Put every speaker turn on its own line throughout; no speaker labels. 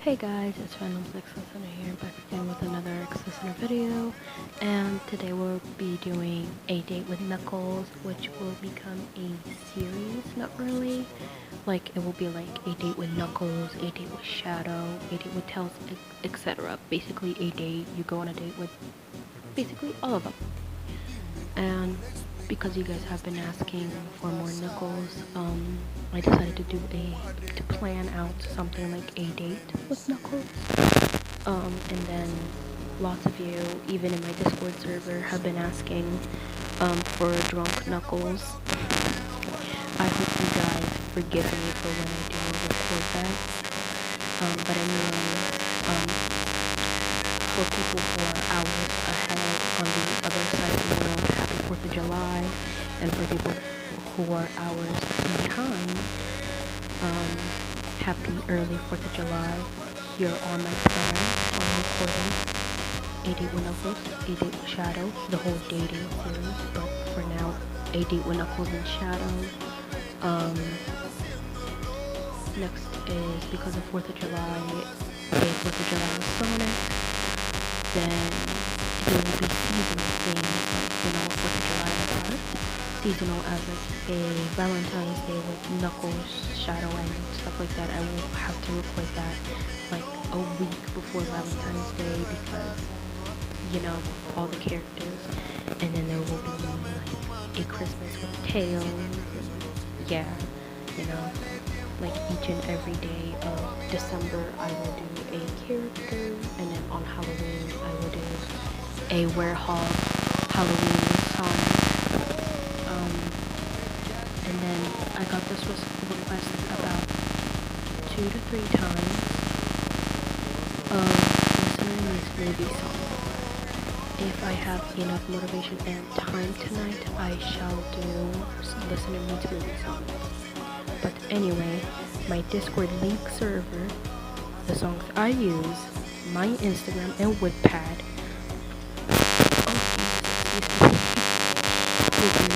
Hey guys, it's Random Six Listener here, back again with another X Listener video, and today we'll be doing a date with Knuckles, which will become a series, not really, like it will be like a date with Knuckles, a date with Shadow, a date with Tails, etc. Basically a date, you go on a date with basically all of them. And because you guys have been asking for more Knuckles, I decided to plan out something like a date with Knuckles. And then lots of you, even in my Discord server, have been asking for drunk Knuckles. I hope you guys forgive me for when I do record that. But anyway, for people who are hours ahead on the other side of the world, happy 4th of July. And for people who are hours behind, happy early 4th of July. Here on my plan on recording a date with Knuckles, a date with Shadow, the whole dating series, but for now, a date with Knuckles and Shadow. Next is because of 4th of July, a 4th of July with Sonic. Then there will be seasonal things, like, 4th of July like seasonal as like a Valentine's Day with Knuckles, Shadow, and stuff like that. I will have to record that like a week before Valentine's Day because, you know, all the characters. And then there will be like a Christmas with Tails, and yeah, you know, like each and every day of December I will do a character, and then on Halloween I will do a Werehog Halloween song. And then I got this request about 2 to 3 times listening to this movie song. If I have enough motivation and time tonight, I shall do listening to movie songs. But anyway, my Discord link server, the songs I use, my Instagram, and wattpad will be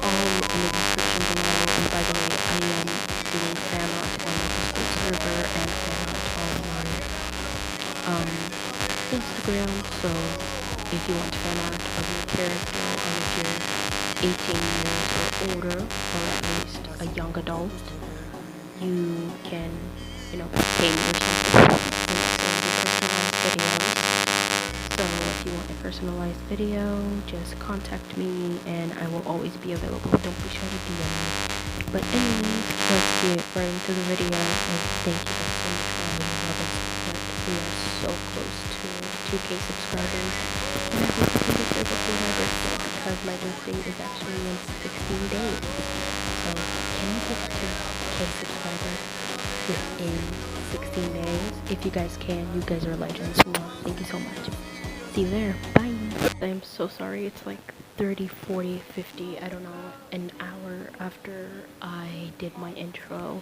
all in the description below. And by the way, I am doing fan art on my Discord server and fan art on my Instagram. So if you want fan art of your character, and if you're 18 years or older, or at least a young adult, you can, you know, pay me or something and send your personalized videos. So if you want a personalized video, just contact me and I will always be available. Don't be sure to DM me. But anyways, let's get right into the video, and thank you guys so much for all your love and support. We are so close to 2K subscribers, and I hope you can get there before my birthday, because my birthday is actually in 16 days. So can you get to 2K subscribers within 16 days? If you guys can, you guys are legends. Thank you so much. See you there. Bye. I'm so sorry. It's like 30, 40, 50, I don't know, an hour after I did my intro.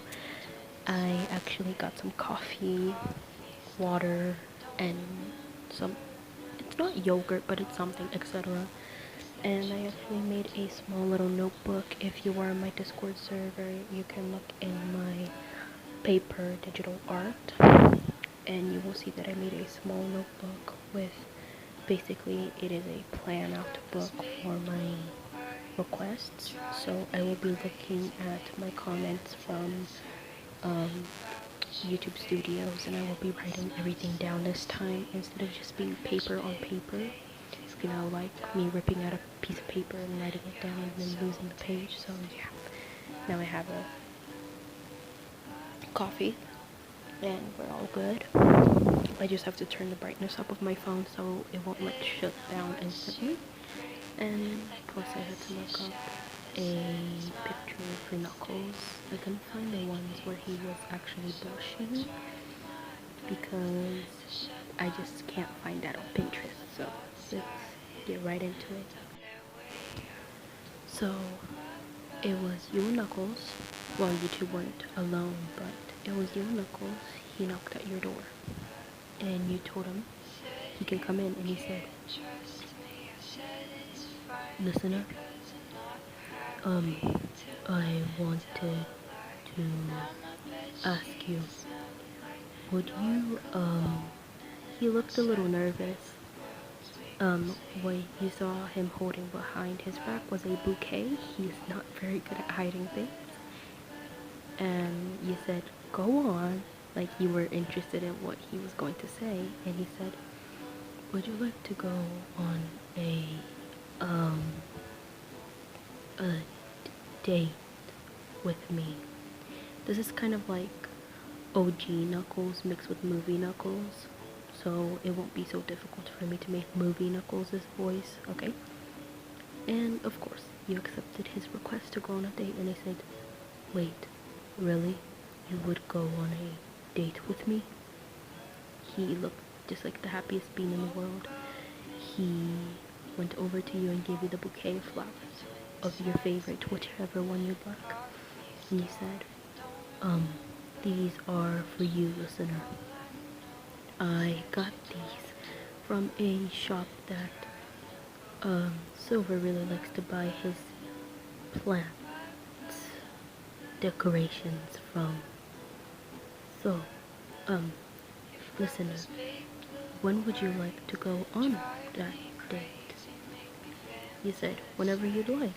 I actually got some coffee, water, and some, it's not yogurt, but it's something, etc. And I actually made a small little notebook. If you are in my Discord server, you can look in my paper digital art, and you will see that I made a small notebook with, basically it is a plan out book for my requests. So I will be looking at my comments from YouTube Studios, and I will be writing everything down this time instead of just being paper on paper, you know, like me ripping out a piece of paper and writing it down and then losing the page. So yeah, now I have a coffee and we're all good. I just have to turn the brightness up of my phone so it won't like shut down instantly. And plus I had to look up a picture for Knuckles. I couldn't find the ones where he was actually blushing because I just can't find that on Pinterest. So let's get right into it. So it was you and Knuckles. Well, you two weren't alone, but it was you and Knuckles. He knocked at your door and you told him he can come in, and he said, "Listener, I wanted to ask you would you, he looked a little nervous. What you saw him holding behind his back was a bouquet. He's not very good at hiding things. And you said, go on, like you were interested in what he was going to say. And he said, would you like to go on um, a date with me? This is kind of like OG Knuckles mixed with movie Knuckles, so it won't be so difficult for me to make movie Knuckles' voice, okay? And of course, you accepted his request to go on a date, and I said, wait, really? You would go on a date with me? He looked just like the happiest being in the world. He went over to you and gave you the bouquet of flowers of your favorite, whichever one you'd like. And he said, these are for you, listener. I got these from a shop that Silver really likes to buy his plant decorations from. So, listener, when would you like to go on that date? You said, whenever you'd like,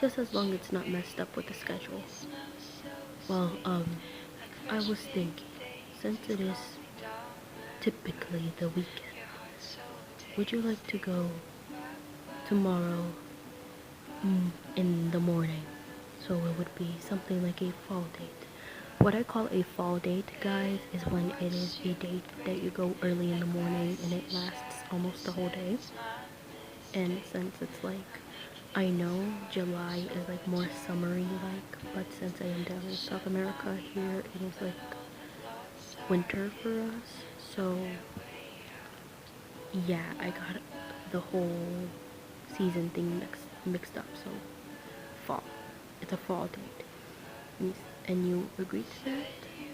just as long as it's not messed up with the schedule. Well, I was thinking, since it is typically the weekend, would you like to go tomorrow in the morning? So it would be something like a fall date. What I call a fall date, guys, is when it is a date that you go early in the morning and it lasts almost the whole day. And since it's like, I know July is like more summery like, but since I am down in South America, here it is like winter for us. So yeah, I got the whole season thing mixed up. So fall, it's a fall date. And you agreed to that?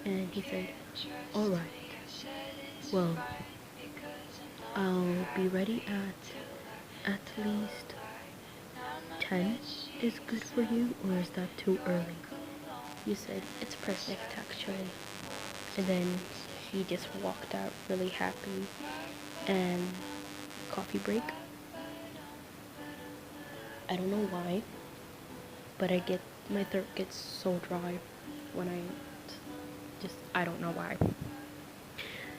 And he said, alright, well, I'll be ready at least 10 is good for you, or is that too early? You said, it's perfect actually. And then he just walked out really happy. And coffee break. I don't know why, but my throat gets so dry when I don't know why.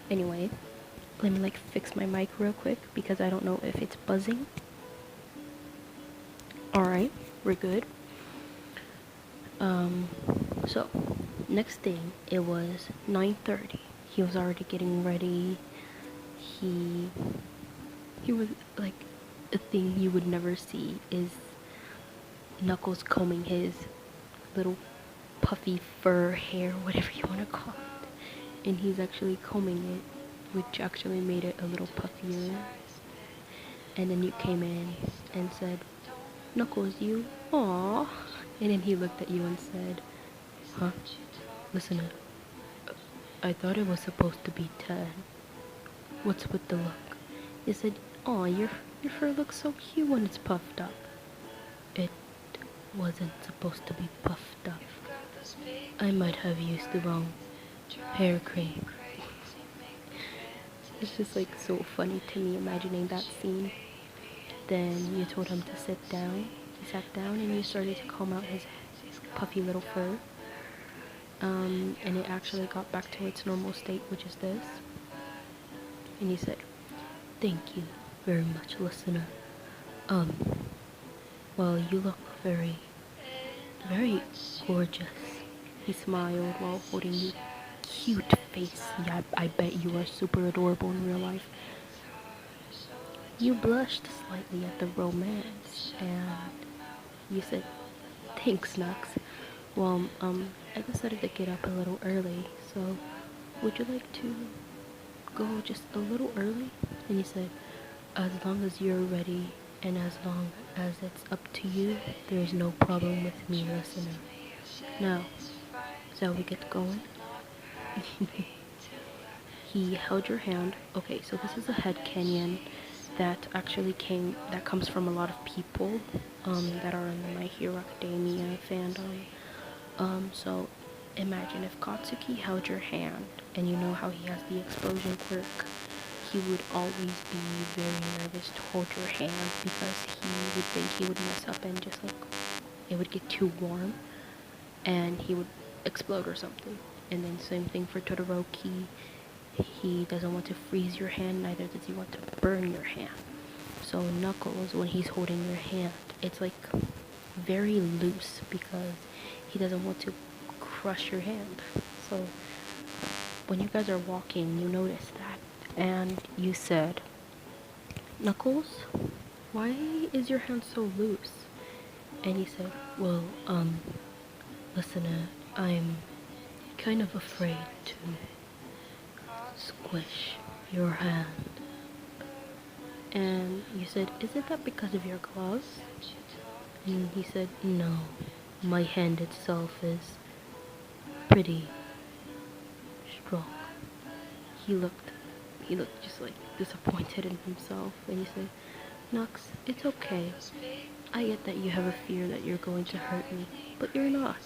Anyway, let me like fix my mic real quick because I don't know if it's buzzing. Alright, we're good. So next thing, it was 9:30. He was already getting ready. He was like, a thing you would never see is Knuckles combing his little puffy fur hair, whatever you want to call it. And he's actually combing it, which actually made it a little puffier. And then you came in and said, Knuckles, you? Aww. And then he looked at you and said, huh? Listen, I thought it was supposed to be 10. What's with the look? You said, aw, your fur looks so cute when it's puffed up. It wasn't supposed to be puffed up. I might have used the wrong hair cream. It's just like so funny to me imagining that scene. Then you told him to sit down. He sat down and you started to comb out his puffy little fur. And it actually got back to its normal state, which is this. And you said, thank you very much, listener. Well, you look very, very gorgeous. He smiled while holding your cute face. Yeah, I bet you are super adorable in real life. You blushed slightly at the romance, and you said, thanks, Nux. Well, I decided to get up a little early, so would you like to go just a little early? And you said, as long as you're ready, and as long as it's up to you, there's no problem with me, listener. Now, shall we get going? He held your hand. Okay, so this is a headcanon that comes from a lot of people that are in the My Hero Academia fandom. So imagine if Katsuki held your hand, and you know how he has the explosion quirk, he would always be very nervous to hold your hand because he would think he would mess up and just like it would get too warm and he would explode or something. And then same thing for Todoroki. He doesn't want to freeze your hand, neither does he want to burn your hand. So Knuckles, when he's holding your hand, it's like very loose because he doesn't want to crush your hand. So when you guys are walking, you notice that. And you said, Knuckles, why is your hand so loose? And he said, well, listener, I'm kind of afraid to squish your hand. And you said, isn't that because of your gloves? And he said, no, my hand itself is pretty strong. He looked just like disappointed in himself, and he said, Nux, it's okay. I get that you have a fear that you're going to hurt me, but you're not.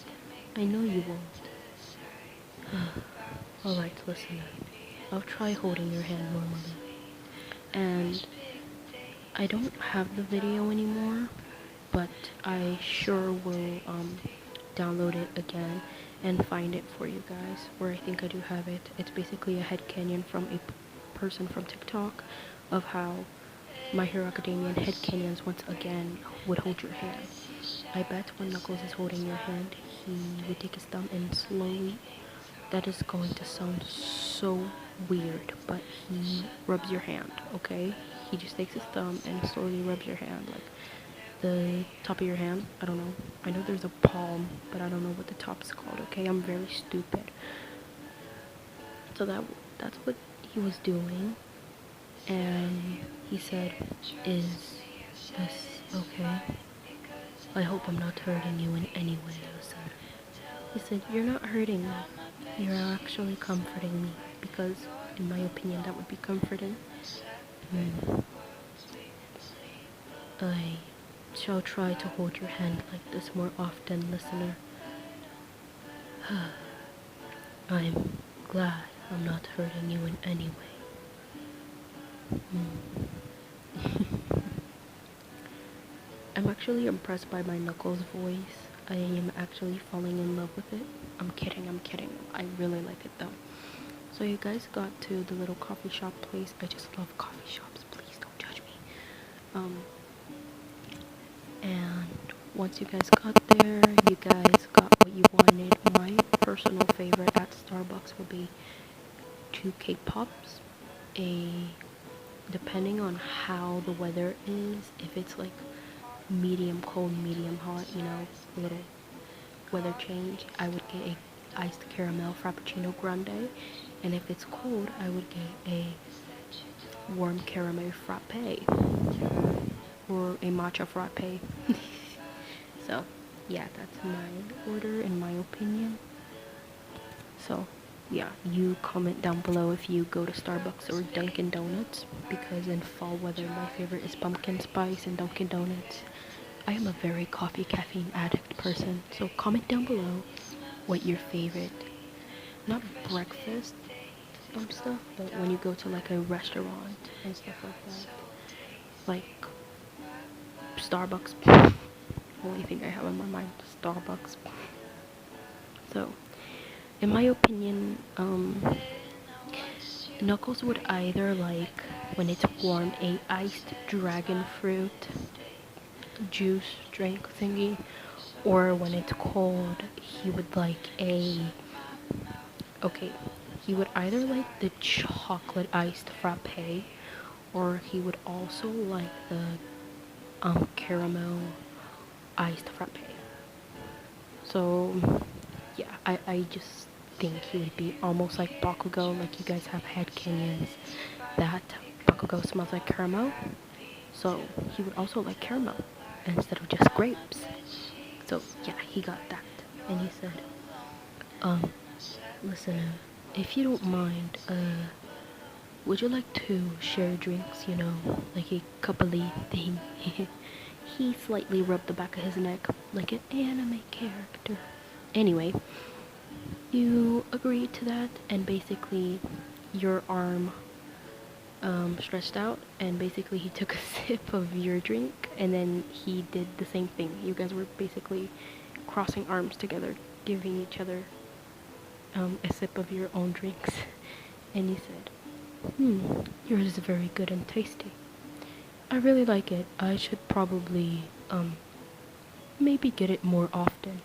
I know you won't. Alright, listen. I'll try holding your hand normally. And I don't have the video anymore, but I sure will download it again and find it for you guys, where I think I do have it. It's basically a headcanon from a person from TikTok of how My Hero Academia and headcanons once again would hold your hand. I bet when Knuckles is holding your hand, he would take his thumb and slowly, that is going to sound so weird, but he rubs your hand, okay? He just takes his thumb and slowly rubs your hand, like the top of your hand. I don't know. I know there's a palm, but I don't know what the top's called, okay? I'm very stupid. So that's what he was doing. And he said, is this okay? I hope I'm not hurting you in any way, Lucid. He said, you're not hurting me. You're actually comforting me, because in my opinion that would be comforting. I shall try to hold your hand like this more often, listener. I'm glad I'm not hurting you in any way. I'm actually impressed by my Knuckles voice. I am actually falling in love with it. I'm kidding. I really like it though. So you guys got to the little coffee shop place. I just love coffee shops. Please don't judge me. And once you guys got there, you guys got what you wanted. My personal favorite at Starbucks would be 2 cake pops, depending on how the weather is, if it's like medium cold, medium hot, you know, a little weather change, I would get a iced caramel frappuccino grande, and if it's cold, I would get a warm caramel frappe or a matcha frappe. So yeah, that's my order in my opinion. So yeah, you comment down below if you go to Starbucks or Dunkin' Donuts, because in fall weather my favorite is pumpkin spice and Dunkin' Donuts. I am a very coffee caffeine addict person, so comment down below what your favorite, not breakfast stuff, but when you go to like a restaurant and stuff like that, like Starbucks. Only thing I have in my mind, Starbucks. So in my opinion, Knuckles would either like, when it's warm, a iced dragon fruit juice drink thingy, or when it's cold, he would like he would either like the chocolate iced frappe, or he would also like the caramel iced frappe. So yeah, I just think he would be almost like Bakugo, like you guys have headcanons that Bakugo smells like caramel. So he would also like caramel instead of just grapes. So yeah, he got that. And he said, listen, if you don't mind, would you like to share drinks, you know, like a coupley thing? He slightly rubbed the back of his neck like an anime character. Anyway, You agreed to that, and basically your arm stretched out, and basically he took a sip of your drink, and then he did the same thing. You guys were basically crossing arms together, giving each other a sip of your own drinks. And you said, yours is very good and tasty. I really like it. I should probably maybe get it more often.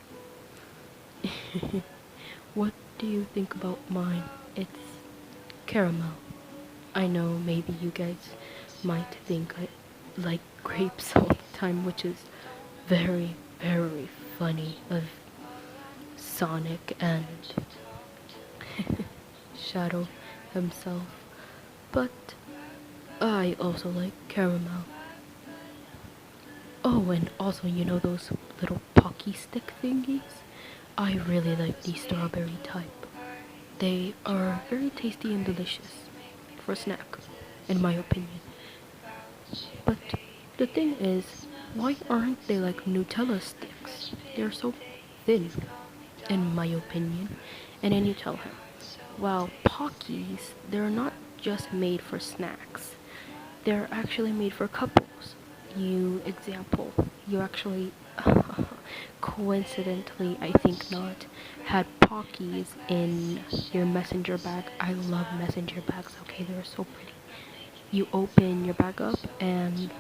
What do you think about mine? It's caramel. I know maybe you guys might think I like grapes all the time, which is very, very funny of Sonic and Shadow himself. But I also like caramel. Oh, and also, you know those little pocky stick thingies? I really like the strawberry type. They are very tasty and delicious for a snack, in my opinion. But the thing is, why aren't they like Nutella sticks? They're so thin, in my opinion. And then you tell him, well, Pockies, they're not just made for snacks. They're actually made for couples. You actually, coincidentally, I think not, had Pockies in your messenger bag. I love messenger bags, okay? They're so pretty. You open your bag up and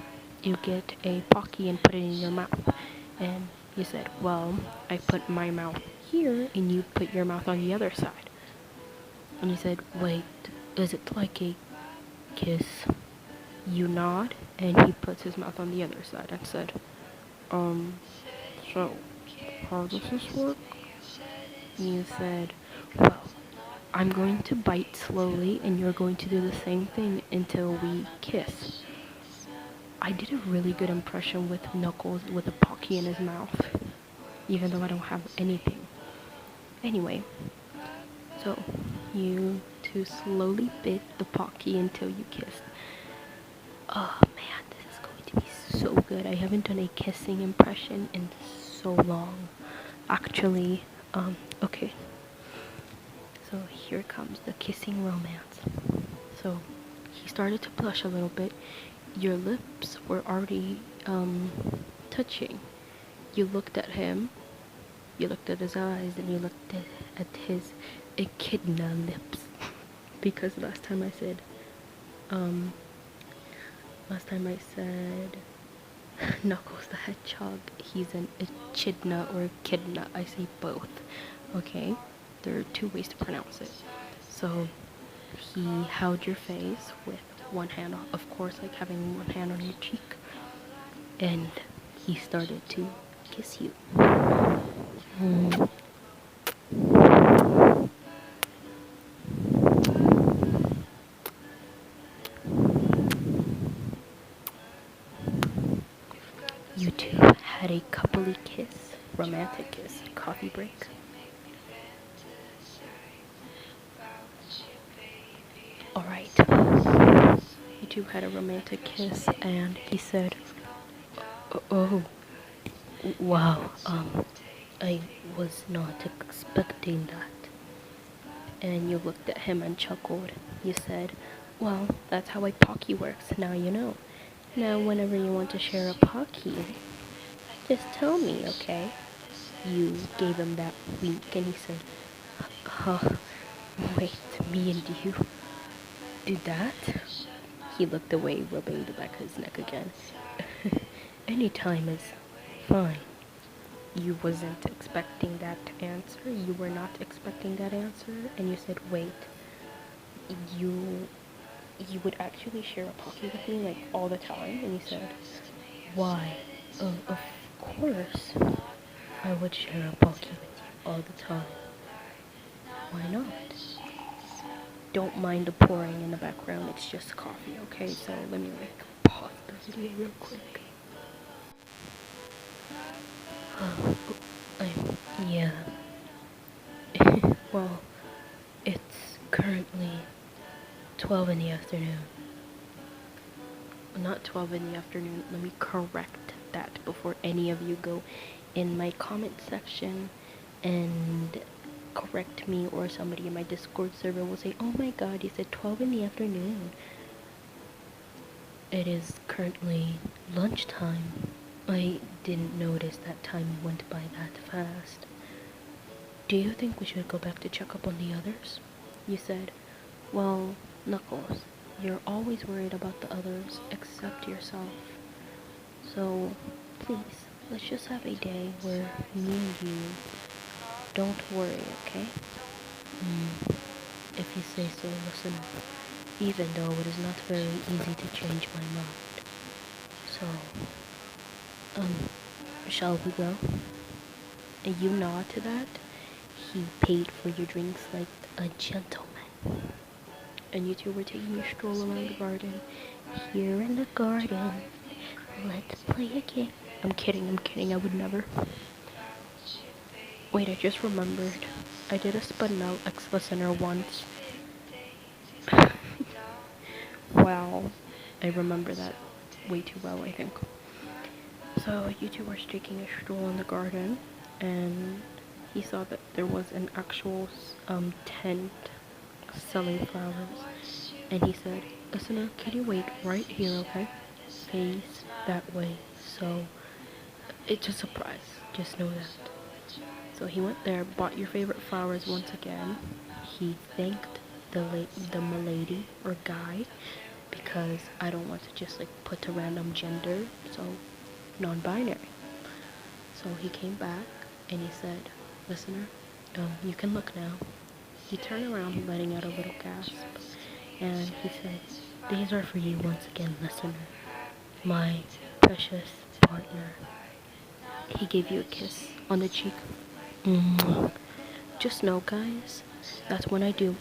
you get a Pocky and put it in your mouth. And you said, well, I put my mouth here and you put your mouth on the other side. And you said, wait, is it like a kiss? You nod, and he puts his mouth on the other side and said, so, how does this work? And you said, well, I'm going to bite slowly, and you're going to do the same thing until we kiss. I did a really good impression with Knuckles with a Pocky in his mouth, even though I don't have anything. Anyway, so you two slowly bit the Pocky until you kissed. Oh man, this is going to be so good. I haven't done a kissing impression in so long. Actually, okay. So here comes the kissing romance. So he started to blush a little bit. Your lips were already touching. You looked at him, you looked at his eyes, and you looked at his echidna lips. Because last time I said Knuckles the Hedgehog, he's an echidna or echidna. I say both, okay? There are two ways to pronounce it. So he held your face with one hand, of course, like having one hand on your cheek, and he started to kiss you. You two had a coupley kiss, romantic kiss, coffee break. Alright. You two had a romantic kiss, and he said, oh, wow, I was not expecting that. And you looked at him and chuckled. You said, well, that's how a Pocky works, now you know. Now whenever you want to share a Pocky, just tell me, okay? You gave him that wink and he said, wait, me and you did that? He looked away, rubbing the back of his neck again. Any time is fine. You wasn't expecting that answer. You were not expecting that answer. And you said, wait, you would actually share a Pocky with me, like, all the time? And you said, why? Of course I would share a Pocky with you all the time. Why not? Don't mind the pouring in the background, it's just coffee, okay? So let me like pause the video real quick. Yeah. Well, it's currently 12 in the afternoon. Not 12 in the afternoon, let me correct that before any of you go in my comment section and correct me, or somebody in my Discord server will say, oh my god, you said 12 in the afternoon. It is currently lunchtime. I didn't notice that time went by that fast. Do you think we should go back to check up on the others? You said, well, Knuckles, you're always worried about the others except yourself. So, please, let's just have a day where me and you don't worry, okay? If you say so, listener. Even though it is not very easy to change my mind. So, shall we go? And you nod to that. He paid for your drinks like a gentleman. And you two were taking a stroll around the garden. Here in the garden, let's play a game. I'm kidding, I would never. Wait, I just remembered. I did a spun out ex-listener once. Wow, I remember that way too well, I think. So you two were taking a stroll in the garden, and he saw that there was an actual tent selling flowers, and he said, listener, can you wait right here, okay? Face that way. So it's a surprise, just know that. So he went there, bought your favorite flowers once again. He thanked the milady or guy, because I don't want to just like put a random gender, so non-binary. So he came back and he said, listener, you can look now. He turned around, letting out a little gasp, and he said, these are for you once again, listener, my precious partner. He gave you a kiss on the cheek. Just know, guys, that's when I do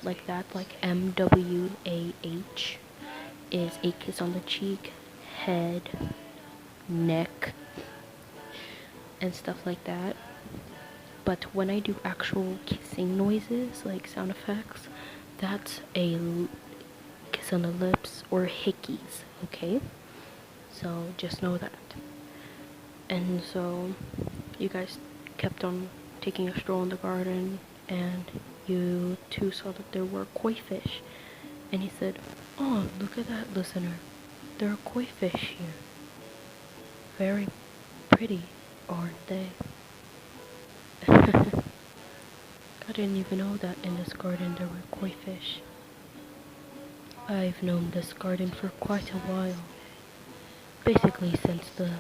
like that, like MWAH, is a kiss on the cheek, head, neck, and stuff like that. But when I do actual kissing noises, like sound effects, that's a kiss on the lips or hickeys, okay? So just know that. And so you guys kept on taking a stroll in the garden, and you two saw that there were koi fish. And he said, oh, look at that, listener. There are koi fish here. Very pretty, aren't they? I didn't even know that in this garden there were koi fish. I've known this garden for quite a while. Basically since the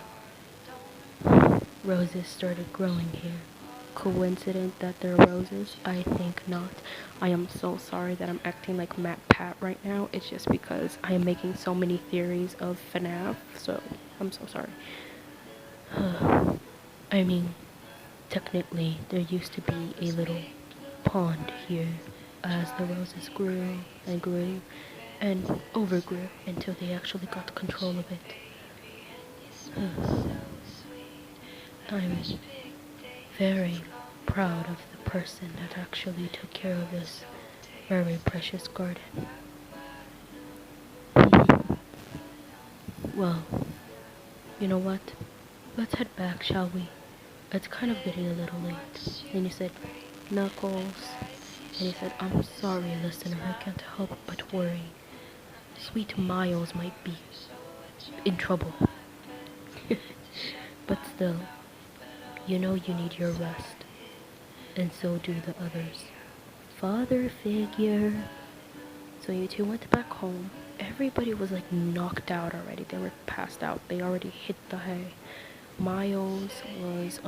roses started growing here. Coincident that they're roses? I think not. I am so sorry that I'm acting like Matt Pat right now. It's just because I am making so many theories of FNAF, so I'm so sorry. I mean, technically, there used to be a little pond here as the roses grew and grew and overgrew until they actually got control of it. I'm very proud of the person that actually took care of this very precious garden. Well, you know what? Let's head back, shall we? It's kind of getting a little late. And he said, Knuckles. And he said, I'm sorry, listener, I can't help but worry. Sweet Miles might be in trouble. But still, you know you need your rest. And so do the others. Father figure. So you two went back home. Everybody was like knocked out already. They were passed out. They already hit the hay. Miles was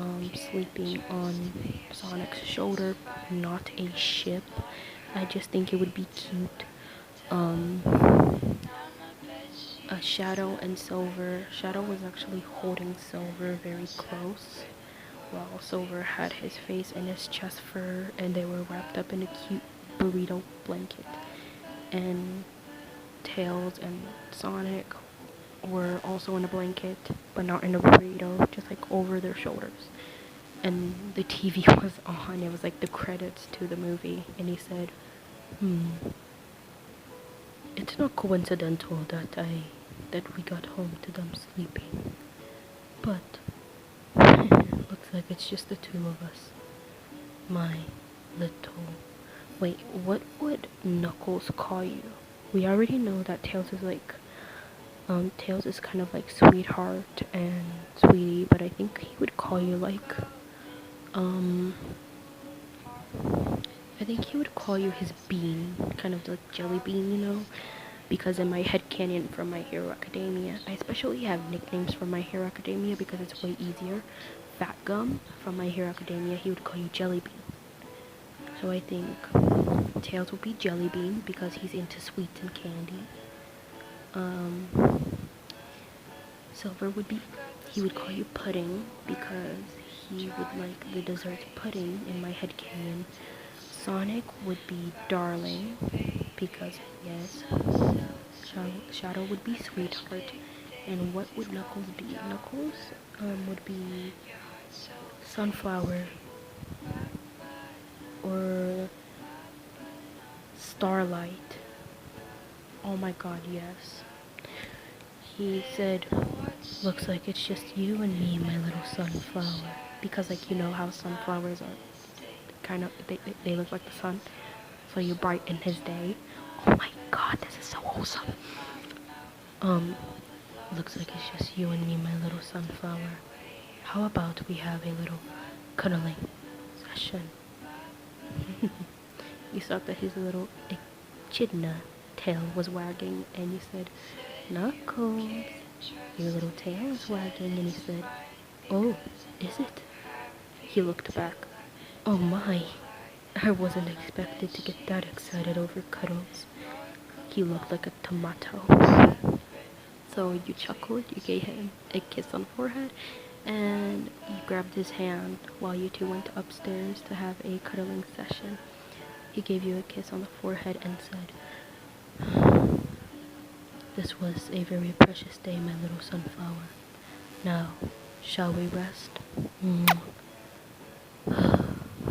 sleeping on Sonic's shoulder, not a ship. I just think it would be cute. Shadow and Silver. Shadow was actually holding Silver very close, while Silver had his face in his chest fur, and they were wrapped up in a cute burrito blanket. And Tails and Sonic were also in a blanket, but not in a burrito, just like over their shoulders. And the TV was on. It was like the credits to the movie, and he said, it's not coincidental that we got home to them sleeping, but looks like it's just the two of us. my little... Wait, what would Knuckles call you? We already know that Tails is like... Tails is kind of like sweetheart and sweetie, but I think he would call you like... I think he would call you his bean, kind of like jelly bean, you know? Because in my headcanon from My Hero Academia, I especially have nicknames from My Hero Academia because it's way easier. Fat Gum from My Hero Academia, he would call you Jelly Bean. So I think Tails would be Jelly Bean because he's into sweets and candy. Silver would be, he would call you Pudding because he would like the dessert pudding in my headcanon. Sonic would be Darling because yes. Shadow would be Sweetheart. And what would Knuckles be? Knuckles would be Sunflower or Starlight. Oh my god, yes. He said, looks like it's just you and me, my little sunflower. Because like you know how sunflowers are kind of, they look like the sun. So you brighten his day. Oh my god, this is so wholesome. Looks like it's just you and me, my little sunflower. How about we have a little cuddling session? You saw that his little echidna tail was wagging, and you said, Knuckles, your little tail is wagging, and he said, oh, is it? He looked back. Oh my, I wasn't expected to get that excited over cuddles. He looked like a tomato. So you chuckled, you gave him a kiss on the forehead, and you grabbed his hand while you two went upstairs to have a cuddling session. He gave you a kiss on the forehead and said, this was a very precious day, my little sunflower. Now, shall we rest?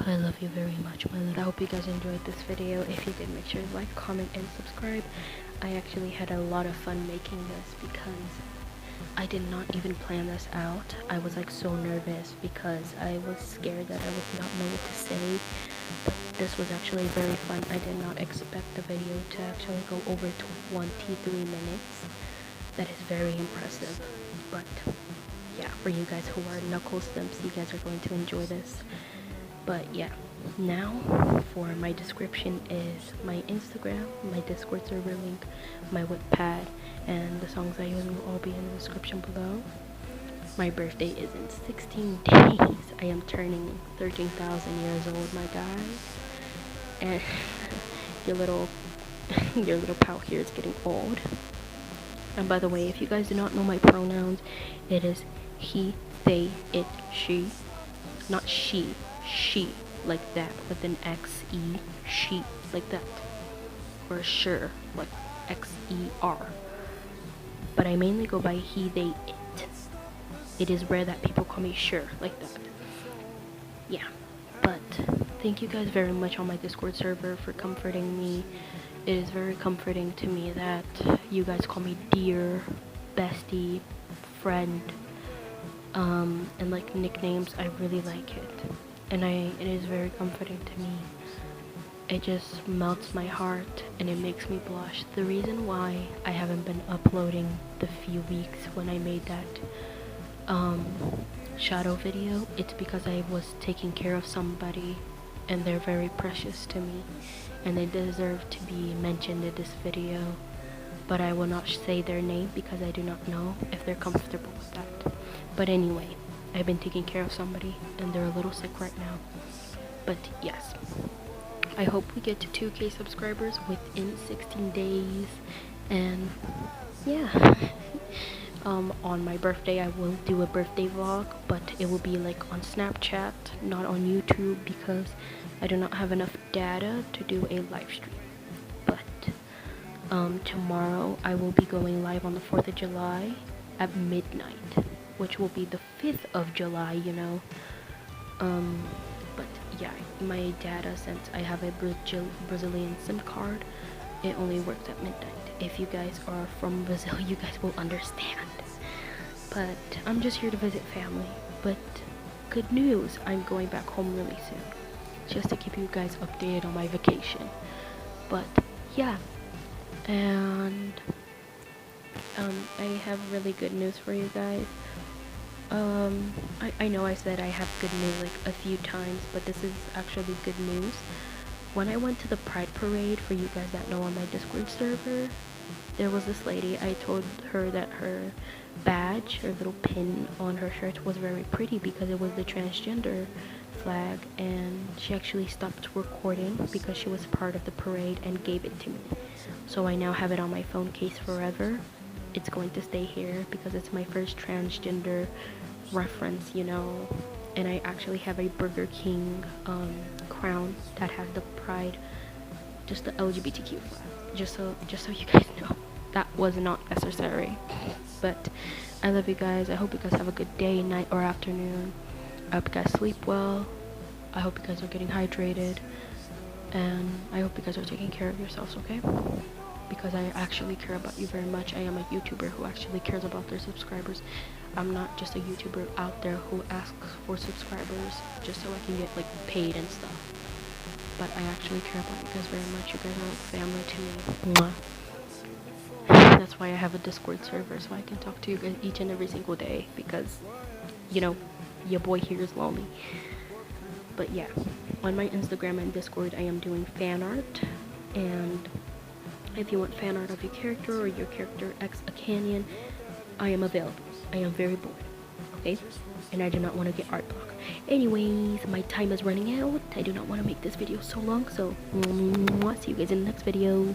I love you very much, my little... I hope you guys enjoyed this video. If you did, make sure to like, comment, and subscribe. I actually had a lot of fun making this because I did not even plan this out. I was like so nervous because I was scared that I would not know what to say. But this was actually very fun. I did not expect the video to actually go over 23 minutes. That is very impressive. But yeah, for you guys who are Knuckles Simps, you guys are going to enjoy this. But yeah, now for my description is my Instagram, my Discord server link, my wattpad, and the songs I use will all be in the description below. My birthday is in 16 days. I am turning 13,000 years old, my guys. And your little pal here is getting old. And by the way, if you guys do not know my pronouns, it is he, they, it, she. Not she, like that, with an X-E, she, like that. Or sure, like X-E-R. But I mainly go by he, they, it. It is rare that people call me sure, like that. Yeah, but thank you guys very much on my Discord server for comforting me. It is very comforting to me that you guys call me dear, bestie, friend, and like nicknames. I really like it, and it is very comforting to me. It just melts my heart and it makes me blush. The reason why I haven't been uploading the few weeks when I made that shadow video, it's because I was taking care of somebody and they're very precious to me and they deserve to be mentioned in this video, but I will not say their name because I do not know if they're comfortable with that. But anyway, I've been taking care of somebody and they're a little sick right now. But yes, I hope we get to 2K subscribers within 16 days, and yeah. On my birthday I will do a birthday vlog, but it will be like on Snapchat, not on YouTube, because I do not have enough data to do a live stream. But tomorrow I will be going live on the 4th of July at midnight, which will be the 5th of July, you know. But yeah, my data, since I have a Brazilian SIM card, it only works at midnight. If you guys are from Brazil, you guys will understand. But I'm just here to visit family. But good news, I'm going back home really soon. just to keep you guys updated on my vacation. But yeah, and I have really good news for you guys. I know I said I have good news like a few times, but this is actually good news. When I went to the Pride Parade, for you guys that know on my Discord server, there was this lady. I told her that her badge, her little pin on her shirt was very pretty because it was the transgender flag, and she actually stopped recording because she was part of the parade and gave it to me. So I now have it on my phone case forever. It's going to stay here because it's my first transgender reference, you know. And I actually have a Burger King crown that has the pride, just the LGBTQ flag. Just so you guys know, that was not necessary. But I love you guys. I hope you guys have a good day, night, or afternoon. I hope you guys sleep well. I hope you guys are getting hydrated, and I hope you guys are taking care of yourselves, okay? Because I actually care about you very much. I am a YouTuber who actually cares about their subscribers. I'm not just a YouTuber out there who asks for subscribers just so I can get like paid and stuff. But I actually care about you guys very much. You guys are like family to me. Mwah. That's why I have a Discord server, so I can talk to you guys each and every single day, because, you know, your boy here is lonely. But yeah, on my Instagram and Discord, I am doing fan art, and if you want fan art of your character or your character X a canyon, I am available. I am very bored, okay? And I do not want to get art block. Anyways, my time is running out. I do not want to make this video so long, so see you guys in the next video.